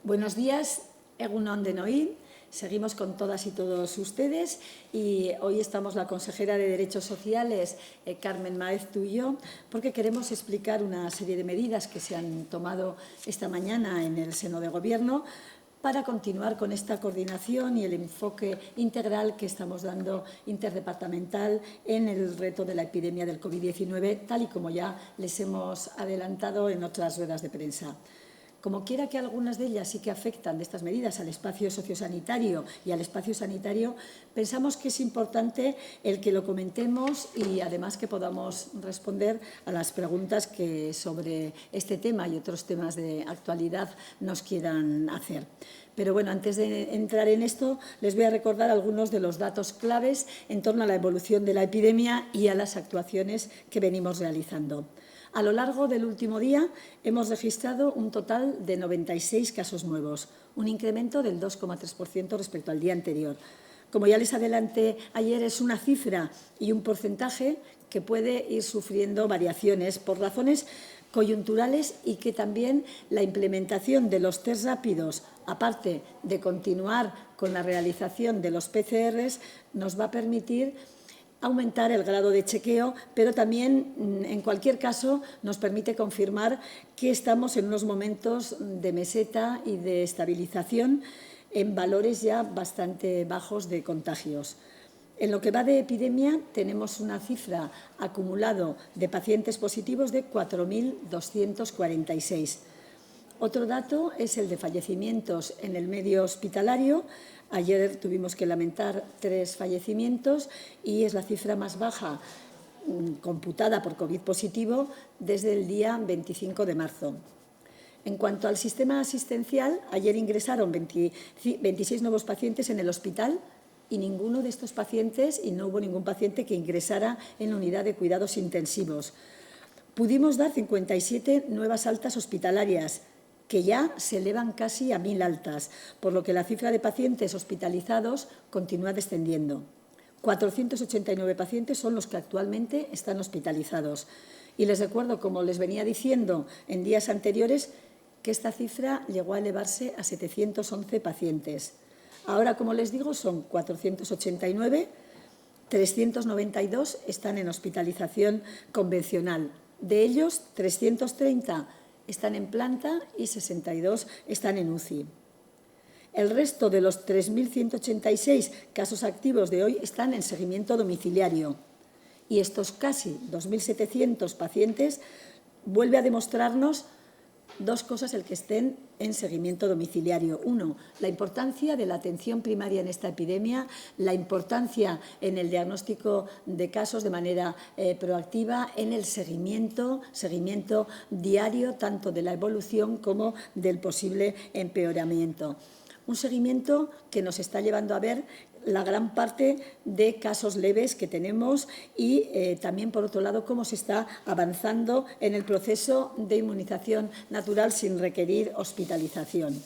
Buenos días, Egun on denoi. Seguimos con todas y todos ustedes y hoy estamos la consejera de Derechos Sociales, Carmen Maeztu y yo, porque queremos explicar una serie de medidas que se han tomado esta mañana en el seno de Gobierno para continuar con esta coordinación y el enfoque integral que estamos dando interdepartamental en el reto de la epidemia del COVID-19, tal y como ya les hemos adelantado en otras ruedas de prensa. Como quiera que algunas de ellas sí que afectan de estas medidas al espacio sociosanitario y al espacio sanitario, pensamos que es importante el que lo comentemos y además que podamos responder a las preguntas que sobre este tema y otros temas de actualidad nos quieran hacer. Pero bueno, antes de entrar en esto, les voy a recordar algunos de los datos claves en torno a la evolución de la epidemia y a las actuaciones que venimos realizando. A lo largo del último día hemos registrado un total de 96 casos nuevos, un incremento del 2,3% respecto al día anterior. Como ya les adelanté ayer, es una cifra y un porcentaje que puede ir sufriendo variaciones por razones coyunturales y que también la implementación de los test rápidos, aparte de continuar con la realización de los PCRs, nos va a permitir aumentar el grado de chequeo, pero también, en cualquier caso, nos permite confirmar que estamos en unos momentos de meseta y de estabilización en valores ya bastante bajos de contagios. En lo que va de epidemia, tenemos una cifra acumulado de pacientes positivos de 4.246. Otro dato es el de fallecimientos en el medio hospitalario. Ayer tuvimos que lamentar 3 fallecimientos y es la cifra más baja computada por COVID positivo desde el día 25 de marzo. En cuanto al sistema asistencial, ayer ingresaron 26 nuevos pacientes en el hospital y ninguno de estos pacientes, y no hubo ningún paciente que ingresara en la unidad de cuidados intensivos. Pudimos dar 57 nuevas altas hospitalarias, que ya se elevan casi a 1.000 altas, por lo que la cifra de pacientes hospitalizados continúa descendiendo. 489 pacientes son los que actualmente están hospitalizados. Y les recuerdo, como les venía diciendo en días anteriores, que esta cifra llegó a elevarse a 711 pacientes. Ahora, como les digo, son 489, 392 están en hospitalización convencional. De ellos, 330 están en planta y 62 están en UCI. El resto de los 3.186 casos activos de hoy están en seguimiento domiciliario. Y estos casi 2.700 pacientes vuelve a demostrarnos dos cosas el que estén en seguimiento domiciliario. Uno, la importancia de la atención primaria en esta epidemia, la importancia en el diagnóstico de casos de manera proactiva, en el seguimiento diario tanto de la evolución como del posible empeoramiento. Un seguimiento que nos está llevando a ver la gran parte de casos leves que tenemos y también, por otro lado, cómo se está avanzando en el proceso de inmunización natural sin requerir hospitalización.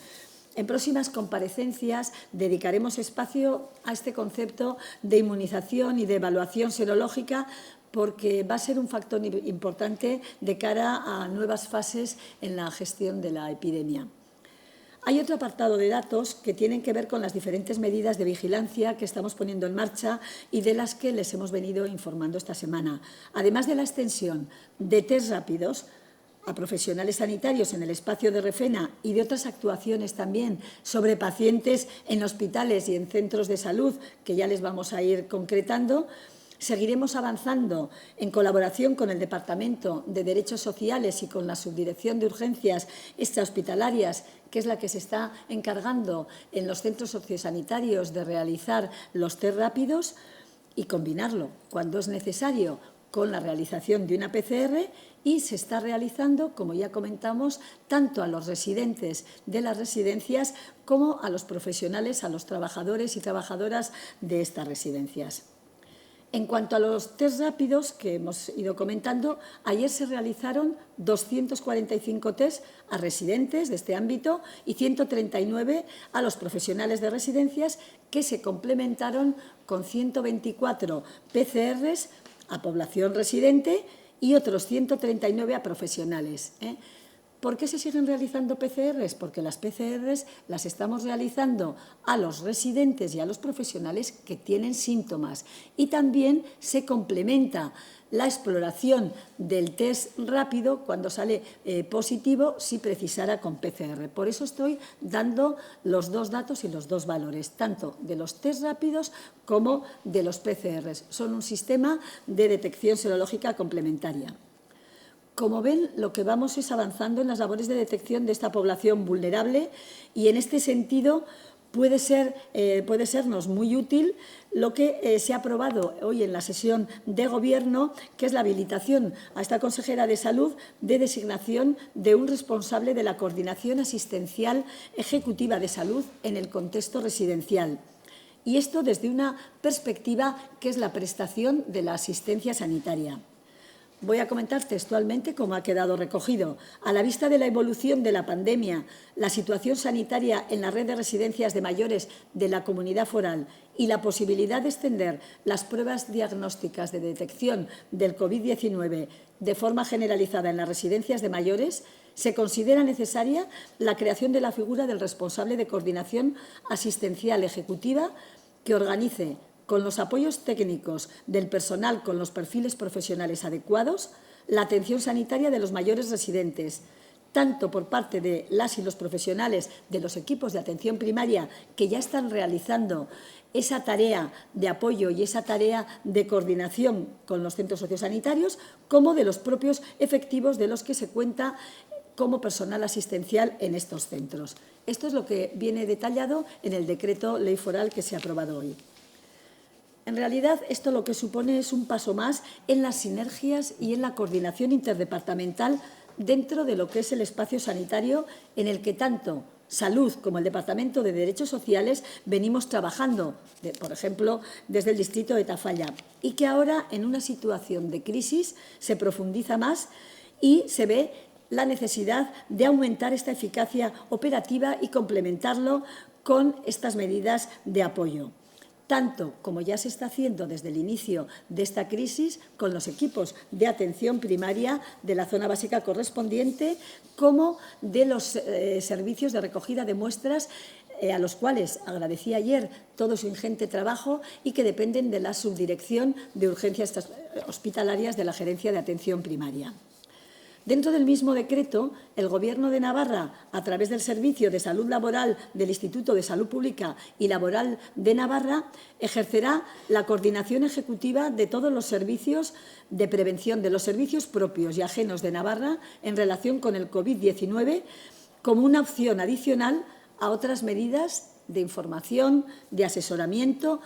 En próximas comparecencias dedicaremos espacio a este concepto de inmunización y de evaluación serológica porque va a ser un factor importante de cara a nuevas fases en la gestión de la epidemia. Hay otro apartado de datos que tienen que ver con las diferentes medidas de vigilancia que estamos poniendo en marcha y de las que les hemos venido informando esta semana. Además de la extensión de test rápidos a profesionales sanitarios en el espacio de Refena y de otras actuaciones también sobre pacientes en hospitales y en centros de salud, que ya les vamos a ir concretando, seguiremos avanzando en colaboración con el Departamento de Derechos Sociales y con la Subdirección de Urgencias Extrahospitalarias, que es la que se está encargando en los centros sociosanitarios de realizar los test rápidos y combinarlo, cuando es necesario, con la realización de una PCR y se está realizando, como ya comentamos, tanto a los residentes de las residencias como a los profesionales, a los trabajadores y trabajadoras de estas residencias. En cuanto a los test rápidos que hemos ido comentando, ayer se realizaron 245 test a residentes de este ámbito y 139 a los profesionales de residencias que se complementaron con 124 PCRs a población residente y otros 139 a profesionales. ¿Por qué se siguen realizando PCRs? Porque las PCRs las estamos realizando a los residentes y a los profesionales que tienen síntomas. Y también se complementa la exploración del test rápido cuando sale positivo si precisara con PCR. Por eso estoy dando los dos datos y los dos valores, tanto de los test rápidos como de los PCRs. Son un sistema de detección serológica complementaria. Como ven, lo que vamos es avanzando en las labores de detección de esta población vulnerable y en este sentido puede sernos muy útil lo que se ha aprobado hoy en la sesión de Gobierno, que es la habilitación a esta consejera de Salud de designación de un responsable de la coordinación asistencial ejecutiva de salud en el contexto residencial. Y esto desde una perspectiva que es la prestación de la asistencia sanitaria. Voy a comentar textualmente cómo ha quedado recogido. A la vista de la evolución de la pandemia, la situación sanitaria en la red de residencias de mayores de la Comunidad Foral y la posibilidad de extender las pruebas diagnósticas de detección del COVID-19 de forma generalizada en las residencias de mayores, se considera necesaria la creación de la figura del responsable de coordinación asistencial ejecutiva que organice, con los apoyos técnicos del personal con los perfiles profesionales adecuados, la atención sanitaria de los mayores residentes, tanto por parte de las y los profesionales de los equipos de atención primaria que ya están realizando esa tarea de apoyo y esa tarea de coordinación con los centros sociosanitarios, como de los propios efectivos de los que se cuenta como personal asistencial en estos centros. Esto es lo que viene detallado en el decreto ley foral que se ha aprobado hoy. En realidad, esto lo que supone es un paso más en las sinergias y en la coordinación interdepartamental dentro de lo que es el espacio sanitario en el que tanto Salud como el Departamento de Derechos Sociales venimos trabajando, por ejemplo, desde el distrito de Tafalla, y que ahora, en una situación de crisis, se profundiza más y se ve la necesidad de aumentar esta eficacia operativa y complementarlo con estas medidas de apoyo, tanto como ya se está haciendo desde el inicio de esta crisis con los equipos de atención primaria de la zona básica correspondiente, como de los servicios de recogida de muestras a los cuales agradecí ayer todo su ingente trabajo y que dependen de la Subdirección de Urgencias Hospitalarias de la Gerencia de Atención Primaria. Dentro del mismo decreto, el Gobierno de Navarra, a través del Servicio de Salud Laboral del Instituto de Salud Pública y Laboral de Navarra, ejercerá la coordinación ejecutiva de todos los servicios de prevención de los servicios propios y ajenos de Navarra en relación con el COVID-19 como una opción adicional a otras medidas de información, de asesoramiento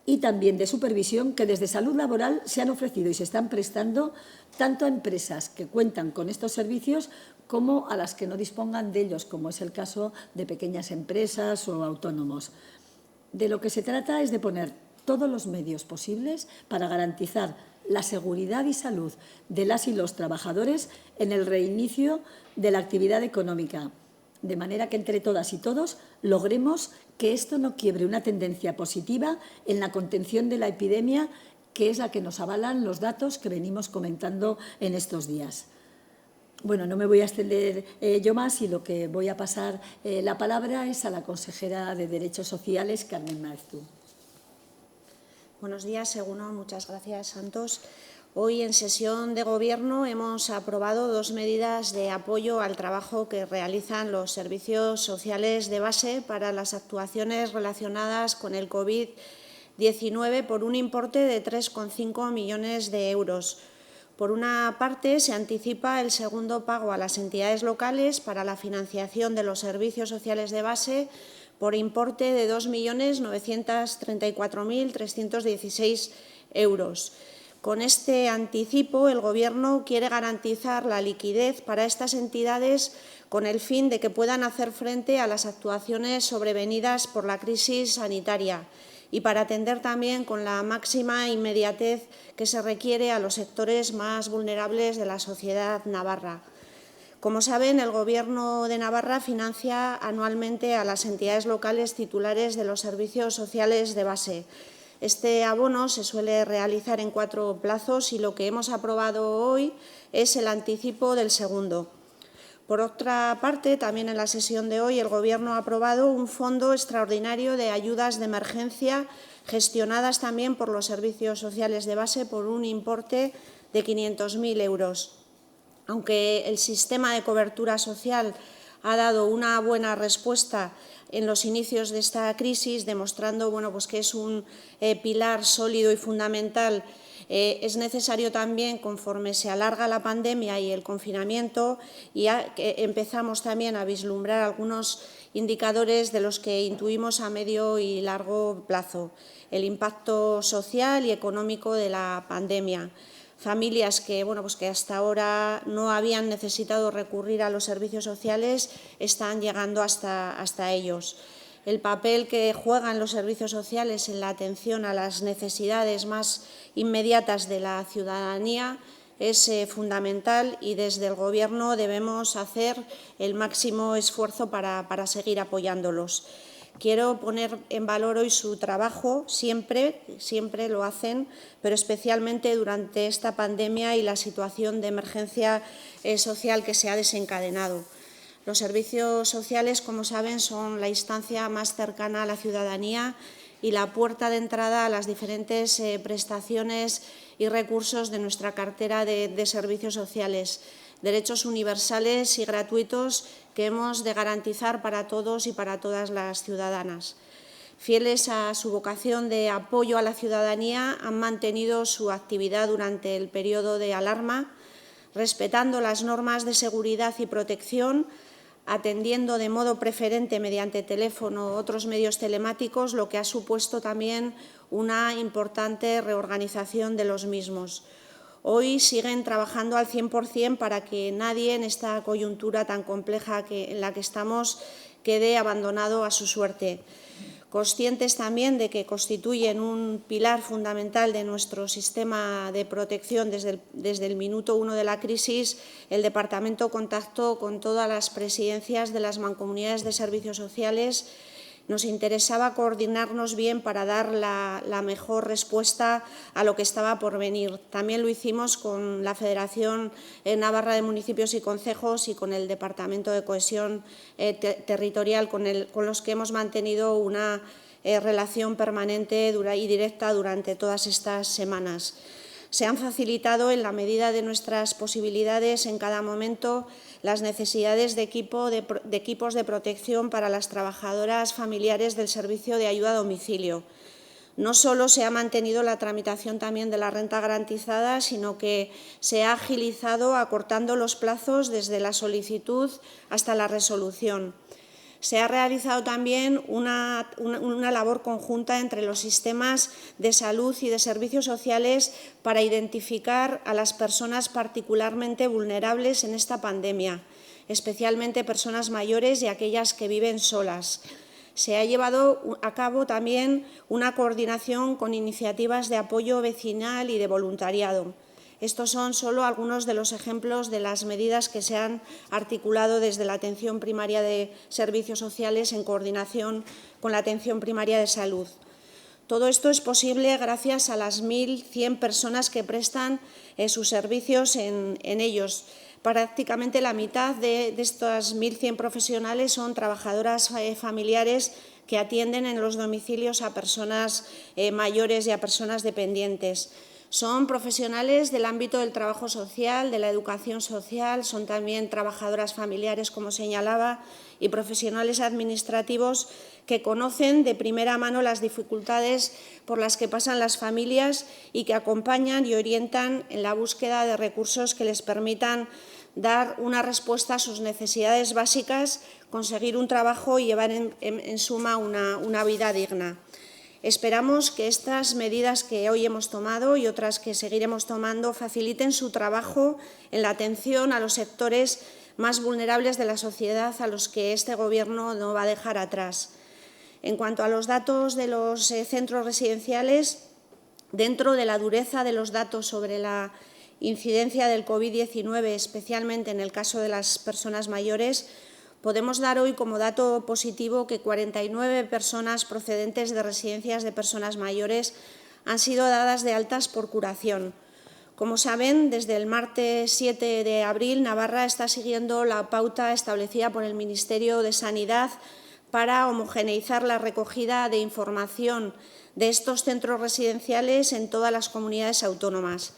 y también de supervisión que desde Salud Laboral se han ofrecido y se están prestando tanto a empresas que cuentan con estos servicios como a las que no dispongan de ellos, como es el caso de pequeñas empresas o autónomos. De lo que se trata es de poner todos los medios posibles para garantizar la seguridad y salud de las y los trabajadores en el reinicio de la actividad económica, de manera que entre todas y todos logremos que esto no quiebre una tendencia positiva en la contención de la epidemia, que es la que nos avalan los datos que venimos comentando en estos días. Bueno, no me voy a extender yo más y lo que voy a pasar la palabra es a la consejera de Derechos Sociales, Carmen Maeztu. Buenos días, Egunon. Muchas gracias, Santos. Hoy, en sesión de Gobierno, hemos aprobado dos medidas de apoyo al trabajo que realizan los servicios sociales de base para las actuaciones relacionadas con el COVID-19 por un importe de 3,5 millones de euros. Por una parte, se anticipa el segundo pago a las entidades locales para la financiación de los servicios sociales de base por importe de 2.934.316 euros. Con este anticipo, el Gobierno quiere garantizar la liquidez para estas entidades con el fin de que puedan hacer frente a las actuaciones sobrevenidas por la crisis sanitaria y para atender también con la máxima inmediatez que se requiere a los sectores más vulnerables de la sociedad navarra. Como saben, el Gobierno de Navarra financia anualmente a las entidades locales titulares de los servicios sociales de base. Este abono se suele realizar en 4 plazos y lo que hemos aprobado hoy es el anticipo del segundo. Por otra parte, también en la sesión de hoy, el Gobierno ha aprobado un fondo extraordinario de ayudas de emergencia gestionadas también por los servicios sociales de base por un importe de 500.000 euros. Aunque el sistema de cobertura social ha dado una buena respuesta en los inicios de esta crisis, demostrando pues que es un pilar sólido y fundamental, es necesario también, conforme se alarga la pandemia y el confinamiento, empezamos también a vislumbrar algunos indicadores de los que intuimos a medio y largo plazo. El impacto social y económico de la pandemia. Familias que hasta ahora no habían necesitado recurrir a los servicios sociales están llegando hasta ellos. El papel que juegan los servicios sociales en la atención a las necesidades más inmediatas de la ciudadanía es fundamental y desde el Gobierno debemos hacer el máximo esfuerzo para seguir apoyándolos. Quiero poner en valor hoy su trabajo, siempre lo hacen, pero especialmente durante esta pandemia y la situación de emergencia social que se ha desencadenado. Los servicios sociales, como saben, son la instancia más cercana a la ciudadanía y la puerta de entrada a las diferentes prestaciones y recursos de nuestra cartera de servicios sociales, derechos universales y gratuitos que hemos de garantizar para todos y para todas las ciudadanas. Fieles a su vocación de apoyo a la ciudadanía, han mantenido su actividad durante el periodo de alarma, respetando las normas de seguridad y protección, atendiendo de modo preferente mediante teléfono u otros medios telemáticos, lo que ha supuesto también una importante reorganización de los mismos. Hoy siguen trabajando al 100% para que nadie en esta coyuntura tan compleja en la que estamos quede abandonado a su suerte. Conscientes también de que constituyen un pilar fundamental de nuestro sistema de protección desde el minuto 1 de la crisis, el Departamento contactó con todas las presidencias de las mancomunidades de servicios sociales. Nos interesaba coordinarnos bien para dar la mejor respuesta a lo que estaba por venir. También lo hicimos con la Federación Navarra de Municipios y Concejos y con el Departamento de Cohesión Territorial, con los que hemos mantenido una relación permanente y directa durante todas estas semanas. Se han facilitado, en la medida de nuestras posibilidades en cada momento, las necesidades de equipos de protección para las trabajadoras familiares del servicio de ayuda a domicilio. No solo se ha mantenido la tramitación también de la renta garantizada, sino que se ha agilizado acortando los plazos desde la solicitud hasta la resolución. Se ha realizado también una labor conjunta entre los sistemas de salud y de servicios sociales para identificar a las personas particularmente vulnerables en esta pandemia, especialmente personas mayores y aquellas que viven solas. Se ha llevado a cabo también una coordinación con iniciativas de apoyo vecinal y de voluntariado. Estos son solo algunos de los ejemplos de las medidas que se han articulado desde la atención primaria de servicios sociales en coordinación con la atención primaria de salud. Todo esto es posible gracias a las 1.100 personas que prestan sus servicios en ellos. Prácticamente la mitad de estas 1.100 profesionales son trabajadoras familiares que atienden en los domicilios a personas mayores y a personas dependientes. Son profesionales del ámbito del trabajo social, de la educación social, son también trabajadoras familiares, como señalaba, y profesionales administrativos que conocen de primera mano las dificultades por las que pasan las familias y que acompañan y orientan en la búsqueda de recursos que les permitan dar una respuesta a sus necesidades básicas, conseguir un trabajo y llevar en suma una vida digna. Esperamos que estas medidas que hoy hemos tomado y otras que seguiremos tomando faciliten su trabajo en la atención a los sectores más vulnerables de la sociedad, a los que este Gobierno no va a dejar atrás. En cuanto a los datos de los centros residenciales, dentro de la dureza de los datos sobre la incidencia del COVID-19, especialmente en el caso de las personas mayores, podemos dar hoy como dato positivo que 49 personas procedentes de residencias de personas mayores han sido dadas de altas por curación. Como saben, desde el martes 7 de abril, Navarra está siguiendo la pauta establecida por el Ministerio de Sanidad para homogeneizar la recogida de información de estos centros residenciales en todas las comunidades autónomas.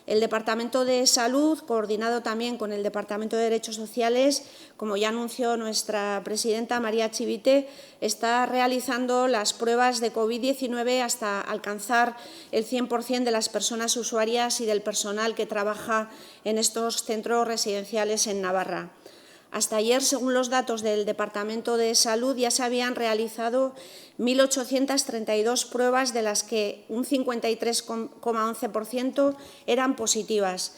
El Departamento de Salud, coordinado también con el Departamento de Derechos Sociales, como ya anunció nuestra presidenta María Chivite, está realizando las pruebas de COVID-19 hasta alcanzar el 100% de las personas usuarias y del personal que trabaja en estos centros residenciales en Navarra. Hasta ayer, según los datos del Departamento de Salud, ya se habían realizado 1.832 pruebas, de las que un 53,11% eran positivas.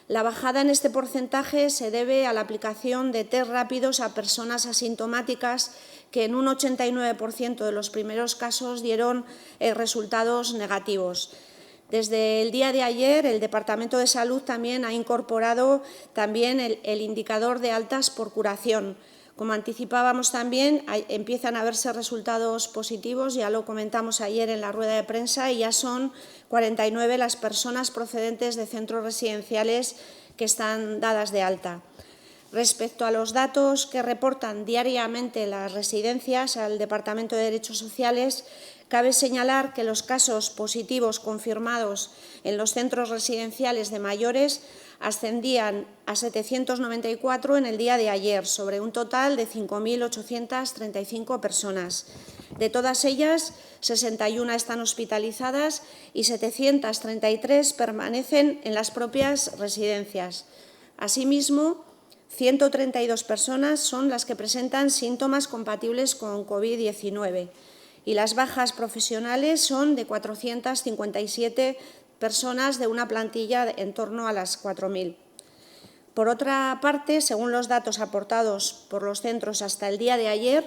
La bajada en este porcentaje se debe a la aplicación de test rápidos a personas asintomáticas, que en un 89% de los primeros casos dieron resultados negativos. Desde el día de ayer, el Departamento de Salud también ha incorporado el indicador de altas por curación. Como anticipábamos también, empiezan a verse resultados positivos, ya lo comentamos ayer en la rueda de prensa, y ya son 49 las personas procedentes de centros residenciales que están dadas de alta. Respecto a los datos que reportan diariamente las residencias al Departamento de Derechos Sociales, cabe señalar que los casos positivos confirmados en los centros residenciales de mayores ascendían a 794 en el día de ayer, sobre un total de 5.835 personas. De todas ellas, 61 están hospitalizadas y 733 permanecen en las propias residencias. Asimismo, 132 personas son las que presentan síntomas compatibles con COVID-19 y las bajas profesionales son de 457 personas de una plantilla en torno a las 4.000. Por otra parte, según los datos aportados por los centros hasta el día de ayer,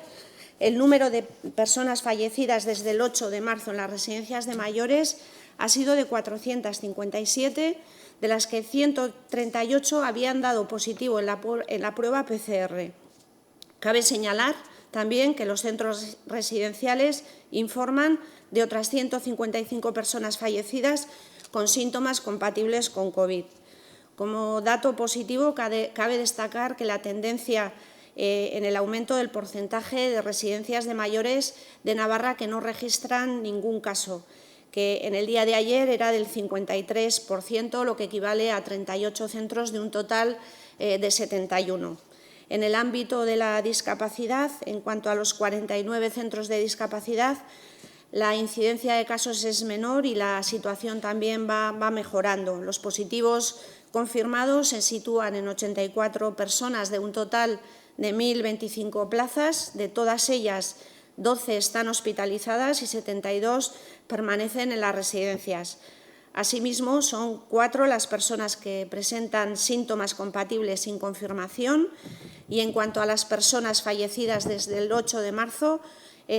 el número de personas fallecidas desde el 8 de marzo en las residencias de mayores ha sido de 457, de las que 138 habían dado positivo en la prueba PCR. Cabe señalar también que los centros residenciales informan de otras 155 personas fallecidas con síntomas compatibles con COVID. Como dato positivo, cabe destacar que la tendencia en el aumento del porcentaje de residencias de mayores de Navarra que no registran ningún caso, que en el día de ayer era del 53%, lo que equivale a 38 centros de un total de 71. En el ámbito de la discapacidad, en cuanto a los 49 centros de discapacidad, la incidencia de casos es menor y la situación también va mejorando. Los positivos confirmados se sitúan en 84 personas de un total de 1.025 plazas. De todas ellas, 12 están hospitalizadas y 72 permanecen en las residencias. Asimismo, son 4 las personas que presentan síntomas compatibles sin confirmación y, en cuanto a las personas fallecidas desde el 8 de marzo,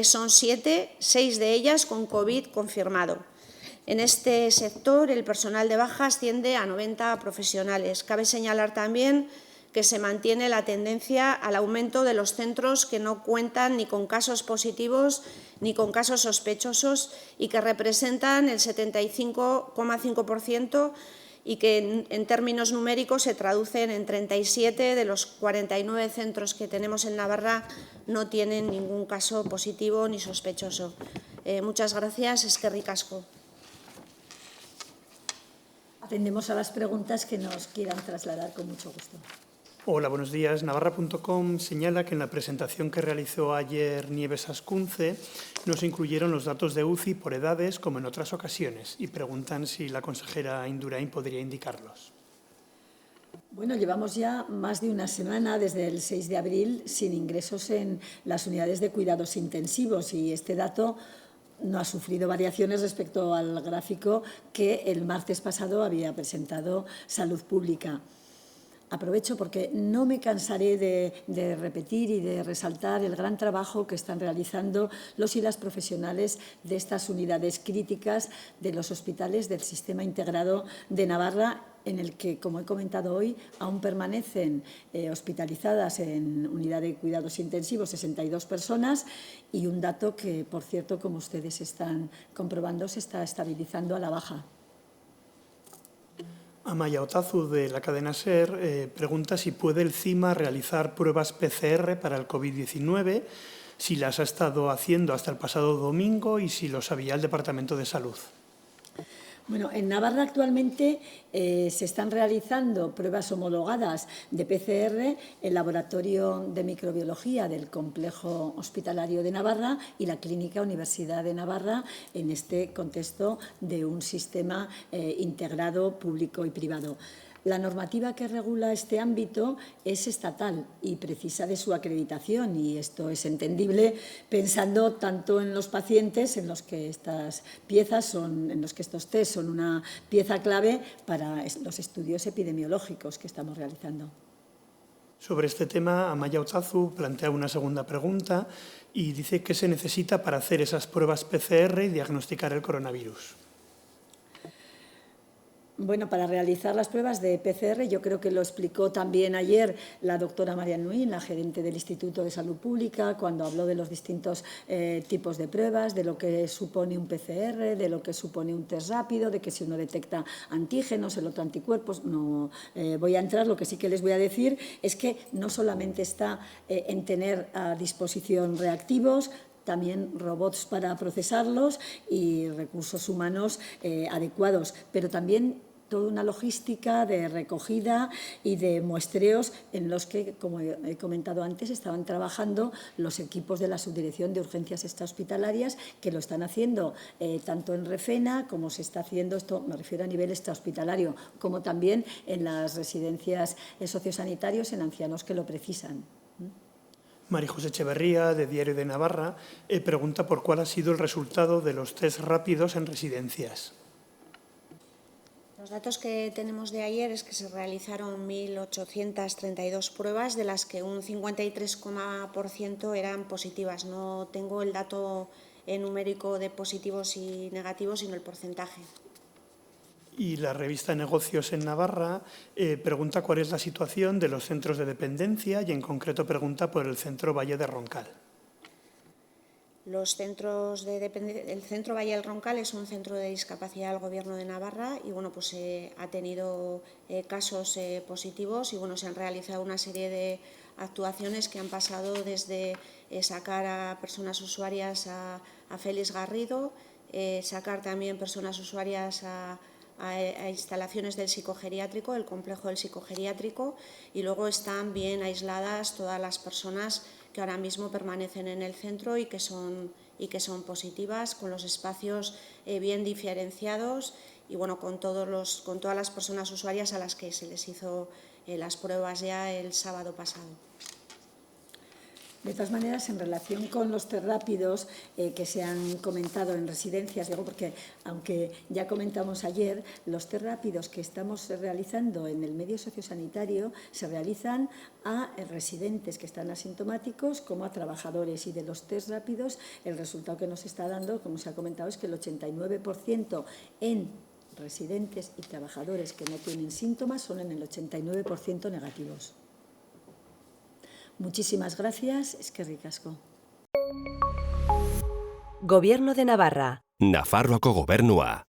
son 7, 6 de ellas con COVID confirmado. En este sector, el personal de baja asciende a 90 profesionales. Cabe señalar también que se mantiene la tendencia al aumento de los centros que no cuentan ni con casos positivos ni con casos sospechosos y que representan el 75,5% y que en términos numéricos se traducen en 37 de los 49 centros que tenemos en Navarra no tienen ningún caso positivo ni sospechoso. Muchas gracias. Eskerrik asko. Atendemos a las preguntas que nos quieran trasladar con mucho gusto. Hola, buenos días. Navarra.com señala que en la presentación que realizó ayer Nieves Ascunce no se incluyeron los datos de UCI por edades como en otras ocasiones y preguntan si la consejera Indurain podría indicarlos. Bueno, llevamos ya más de una semana, desde el 6 de abril, sin ingresos en las unidades de cuidados intensivos y este dato no ha sufrido variaciones respecto al gráfico que el martes pasado había presentado Salud Pública. Aprovecho porque no me cansaré de repetir y de resaltar el gran trabajo que están realizando los y las profesionales de estas unidades críticas de los hospitales del Sistema Integrado de Navarra, en el que, como he comentado hoy, aún permanecen hospitalizadas en unidad de cuidados intensivos 62 personas y un dato que, por cierto, como ustedes están comprobando, se está estabilizando a la baja. Amaya Otazu, de la cadena SER, pregunta si puede el CIMA realizar pruebas PCR para el COVID-19, si las ha estado haciendo hasta el pasado domingo y si lo sabía el Departamento de Salud. Bueno, en Navarra actualmente se están realizando pruebas homologadas de PCR, el Laboratorio de Microbiología del Complejo Hospitalario de Navarra y la Clínica Universidad de Navarra en este contexto de un sistema integrado público y privado. La normativa que regula este ámbito es estatal y precisa de su acreditación, y esto es entendible pensando tanto en los pacientes en los que estos test son una pieza clave para los estudios epidemiológicos que estamos realizando. Sobre este tema, Amaya Otazu plantea una segunda pregunta y dice qué se necesita para hacer esas pruebas PCR y diagnosticar el coronavirus. Bueno, para realizar las pruebas de PCR, yo creo que lo explicó también ayer la doctora María Nuín, la gerente del Instituto de Salud Pública, cuando habló de los distintos tipos de pruebas, de lo que supone un PCR, de lo que supone un test rápido, de que si uno detecta antígenos, el otro anticuerpos. No voy a entrar, lo que sí que les voy a decir es que no solamente está en tener a disposición reactivos, también robots para procesarlos y recursos humanos adecuados, pero también toda una logística de recogida y de muestreos en los que, como he comentado antes, estaban trabajando los equipos de la Subdirección de Urgencias Extrahospitalarias, que lo están haciendo tanto en Refena como se está haciendo, esto me refiero a nivel extrahospitalario, como también en las residencias sociosanitarios en ancianos que lo precisan. María José Echeverría, de Diario de Navarra, pregunta por cuál ha sido el resultado de los test rápidos en residencias. Los datos que tenemos de ayer es que se realizaron 1.832 pruebas, de las que un 53% eran positivas. No tengo el dato numérico de positivos y negativos, sino el porcentaje. Y la revista Negocios en Navarra pregunta cuál es la situación de los centros de dependencia y en concreto pregunta por el Centro Valle de Roncal. El Centro Valle del Roncal es un centro de discapacidad del Gobierno de Navarra y pues ha tenido casos positivos y se han realizado una serie de actuaciones que han pasado desde sacar a personas usuarias a Félix Garrido, sacar también personas usuarias a instalaciones del psicogeriátrico, el complejo del psicogeriátrico, y luego están bien aisladas todas las personas que ahora mismo permanecen en el centro y que son positivas, con los espacios bien diferenciados y con todas las personas usuarias a las que se les hizo las pruebas ya el sábado pasado. De todas maneras, en relación con los test rápidos que se han comentado en residencias, digo porque, aunque ya comentamos ayer, los test rápidos que estamos realizando en el medio sociosanitario se realizan a residentes que están asintomáticos como a trabajadores, y de los test rápidos el resultado que nos está dando, como se ha comentado, es que el 89% en residentes y trabajadores que no tienen síntomas son en el 89% negativos. Muchísimas gracias, eskerrik asko. Gobierno de Navarra. Nafarroako gobernua.